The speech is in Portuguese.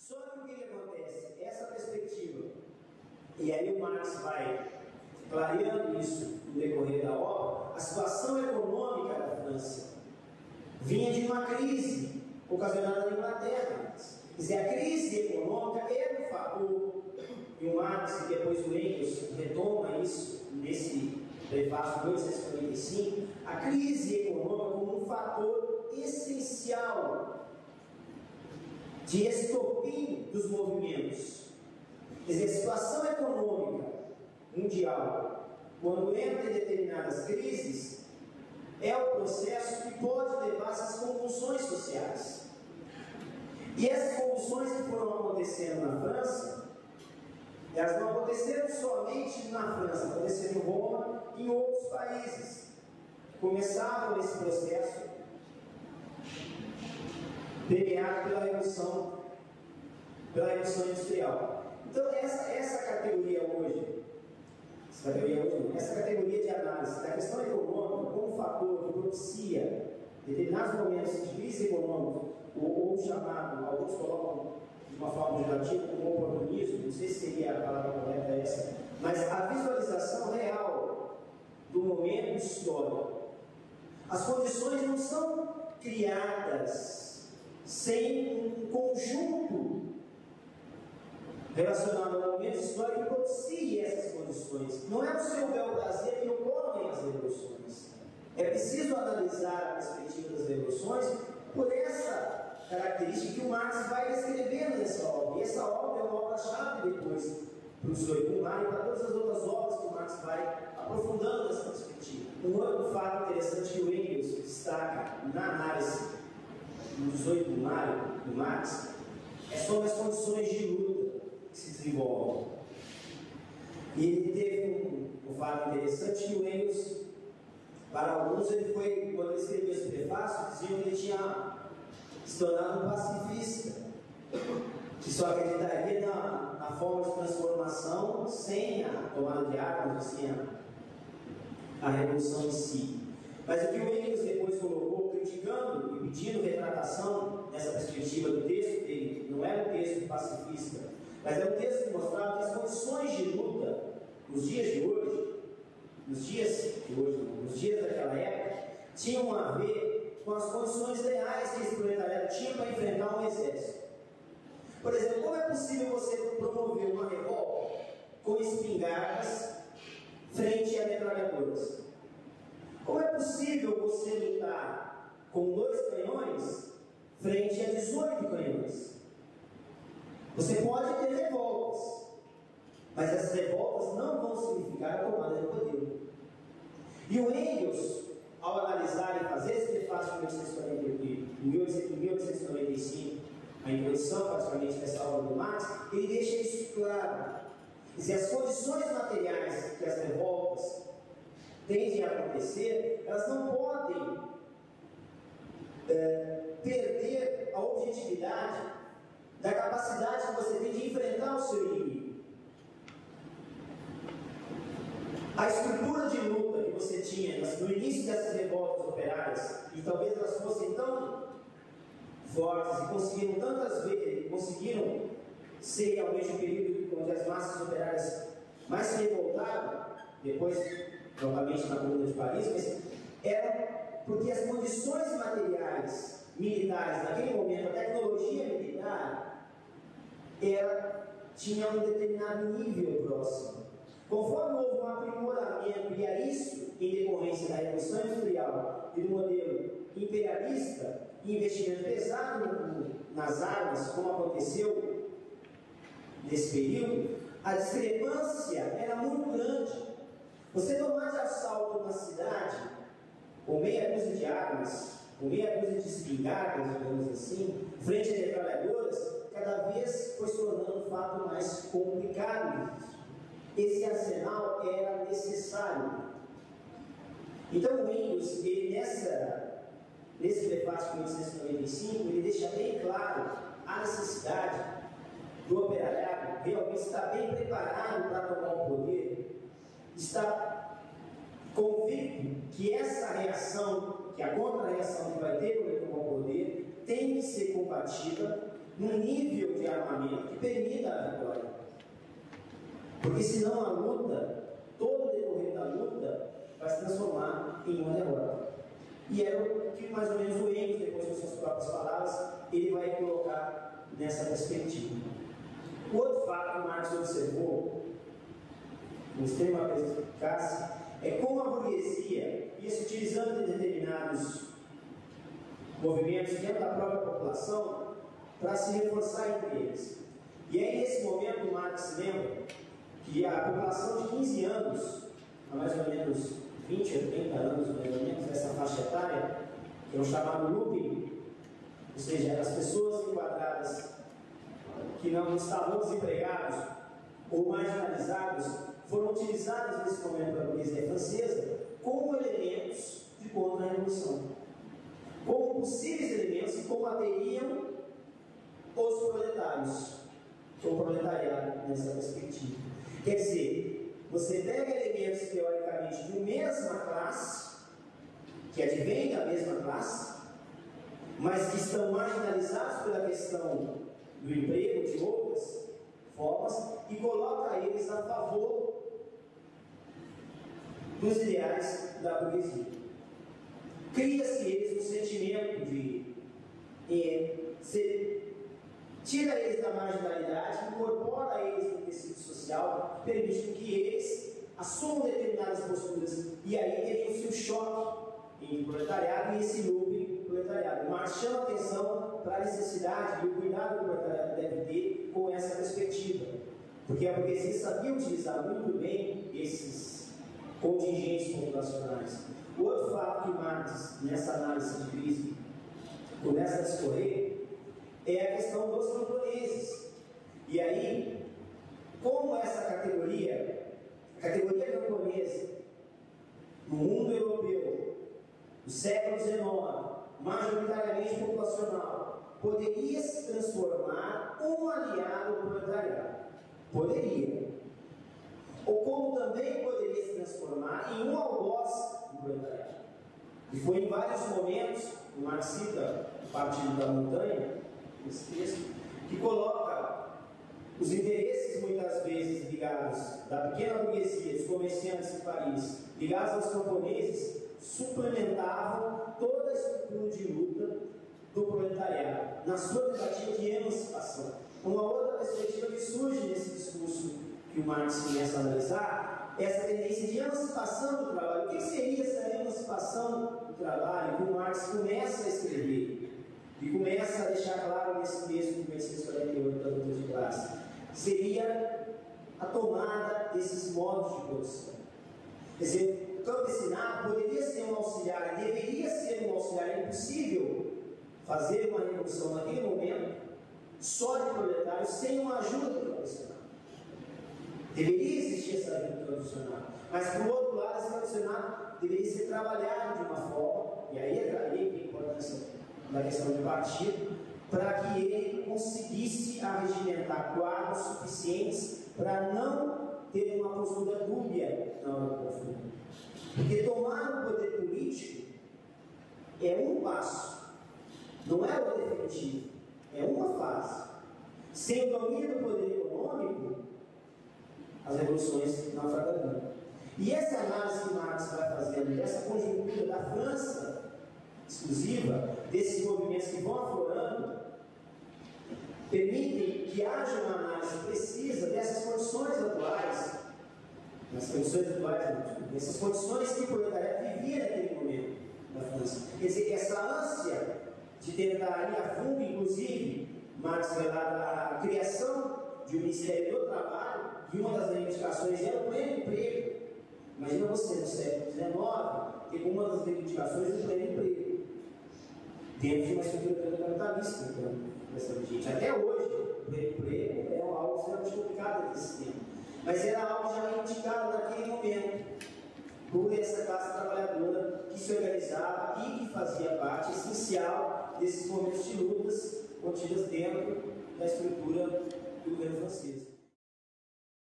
Só que o que acontece? Essa perspectiva, e aí o Marx vai clareando isso no decorrer da obra, a situação econômica da França vinha de uma crise ocasionada na Inglaterra. Quer dizer, a crise econômica era um fator, e o Marx e depois o Engels retoma isso nesse prefácio de 1845, a crise econômica como um fator essencial de estopim dos movimentos. Quer dizer, a situação econômica mundial, quando entra em determinadas crises, é o processo que pode levar a essas convulsões sociais. E essas convulsões que foram acontecendo na França, elas não aconteceram somente na França, aconteceram em Roma e em outros países. Começaram esse processo permeado pela Revolução Industrial. Então, essa categoria hoje, essa categoria de análise da questão econômica como fator que propicia determinados momentos de crise econômica, ou chamado, alguns colocam de uma forma gerativa como oportunismo, não sei se seria a palavra correta essa, mas a visualização real do momento histórico. As condições não são criadas sem um conjunto relacionado ao momento histórico que propicie essas condições. Não é o seu bel prazer que ocorrem as revoluções. É preciso analisar a perspectiva das revoluções por essa característica que o Marx vai descrevendo nessa obra. E essa obra é uma obra-chave depois para o 18 de maio e para todas as outras obras que o Marx vai aprofundando nessa perspectiva. Um outro fato interessante que o Engels destaca na análise do 18 de maio do Marx é sobre as condições de luta que se desenvolvem. E ele teve um fato interessante que o Engels, para alguns, ele foi, quando ele escreveu esse prefácio, diziam que ele tinha se tornado um pacifista, que só acreditaria na forma de transformação sem a tomada de armas, sem a revolução em si. Mas o que o Engels depois colocou, criticando e pedindo retratação nessa perspectiva do texto dele, não era um texto pacifista, mas era um texto que mostrava que as condições de luta nos dias de hoje, nos dias daquela época, tinham a ver com as condições reais que esse proletariado tinha para enfrentar um exército. Por exemplo, como é possível você promover uma revolta com espingardas frente a metralhadoras? Como é possível você lutar com 2 canhões frente a 18 canhões? Você pode ter revoltas, mas essas revoltas não vão significar a tomada de poder. E o Engels, ao analisar e fazer esse prefácio em 1895, a introdução praticamente dessa obra do Marx, ele deixa isso claro. Quer dizer, as condições materiais que as revoltas tendem a acontecer, elas não podem perder a objetividade da capacidade que você tem de enfrentar o seu inimigo. A estrutura de luta que você tinha no início dessas revoltas operárias, e talvez elas fossem tão fortes e conseguiram tantas vezes, conseguiram ser realmente o período onde as massas operárias mais se revoltaram, depois, novamente na Comuna de Paris, mas era porque as condições materiais militares naquele momento, a tecnologia militar, tinha um determinado nível próximo. Conforme houve um aprimoramento, e a isso em decorrência da Revolução Industrial e do modelo imperialista, e investimento pesado nas armas, como aconteceu nesse período, a discrepância era muito grande. Você tomar de assalto uma cidade com meia dúzia de armas, com meia dúzia de espingardas, digamos assim, frente a metralhadoras, cada vez foi se tornando um fato mais complicado. Esse arsenal era necessário. Então o Engels, nesse prefácio de 1895, ele deixa bem claro a necessidade do operariado realmente estar bem preparado para tomar o poder, está convicto que essa reação, que a contra-reação que vai ter para tomar o poder, tem que ser compatível num nível de armamento que permita a vitória. Porque senão a luta, todo o decorrer da luta, vai se transformar em uma derrota. E é o que mais ou menos o Engels, depois com suas próprias palavras, ele vai colocar nessa perspectiva. O outro fato que Marx observou, com extrema perspicácia, é como a burguesia ia se utilizando de determinados movimentos dentro da própria população para se reforçar entre eles. E aí, nesse momento, Marx lembra que a população de 15 anos, há mais ou menos 20 ou 30 anos, mais ou menos, essa faixa etária, que é o chamado looping, ou seja, as pessoas enquadradas que não estavam desempregados ou marginalizados, foram utilizadas nesse momento pela burguesia francesa como elementos de contra-revolução, como possíveis elementos que combateriam os proletários, ou o proletariado nessa perspectiva. Quer dizer, você pega elementos teoricamente de mesma classe, que advêm da mesma classe, mas que estão marginalizados pela questão do emprego, de outras formas, e coloca eles a favor dos ideais da burguesia. Cria-se eles um sentimento de tira eles da marginalidade, incorpora eles no tecido social, permite que eles assumam determinadas posturas, e aí teria-se o choque entre o proletariado e esse looping proletariado. Marx chama atenção para a necessidade e o cuidado que o proletariado deve ter com essa perspectiva, porque a burguesia sabia utilizar muito bem esses contingentes populacionais. O outro fato que Marx, nessa análise de crise, começa a discorrer é a questão dos camponeses. E aí, como essa categoria, a categoria camponesa, no mundo europeu, do século XIX, majoritariamente populacional, poderia se transformar um aliado ao proletariado. Poderia. Ou como também poderia se transformar em um algoz do proletariado. E foi em vários momentos, o Marx cita o Partido da Montanha, esse texto, que coloca os interesses muitas vezes ligados da pequena burguesia, dos comerciantes de Paris, ligados aos camponeses, suplementavam toda a estrutura de luta do proletariado, na sua tentativa de emancipação. Uma outra perspectiva que surge nesse discurso que o Marx começa a analisar é essa tendência de emancipação do trabalho. O que seria essa emancipação do trabalho que o Marx começa a escrever e começa a deixar claro nesse texto de 1948 da luta de classe? Seria a tomada desses modos de produção. Quer dizer, o campesinado poderia ser um auxiliar, deveria ser um auxiliar. É impossível fazer uma revolução naquele momento só de proletários sem uma ajuda do campesinado. Deveria existir essa ajuda tradicional, mas por outro lado, esse tradicional deveria ser trabalhado de uma forma, e aí entraria a importância da questão de partido, para que ele conseguisse arregimentar quadros suficientes para não ter uma postura dúbia na hora do conflito. Porque tomar o poder político é um passo, não é o definitivo, é uma fase. Sem o domínio do poder econômico, as revoluções naufragariam. E essa análise que Marx vai fazendo dessa conjuntura da França exclusiva, desses movimentos que vão aflorando, permitem que haja uma análise precisa dessas condições atuais, dessas condições que o proletariado vivia naquele momento na França. Quer dizer, essa ânsia de tentar ir a fundo, inclusive, Marx relata a criação de um Ministério do Trabalho, e uma das reivindicações era o pleno emprego. Imagina você, no século XIX, ter como uma das reivindicações o pleno emprego, dentro de uma estrutura capitalista. Então, até hoje, o pleno emprego é algo extremamente complicado nesse tempo, mas era algo já reivindicado naquele momento por essa classe trabalhadora que se organizava e que fazia parte essencial desses momentos de lutas contidas dentro da estrutura do governo francês.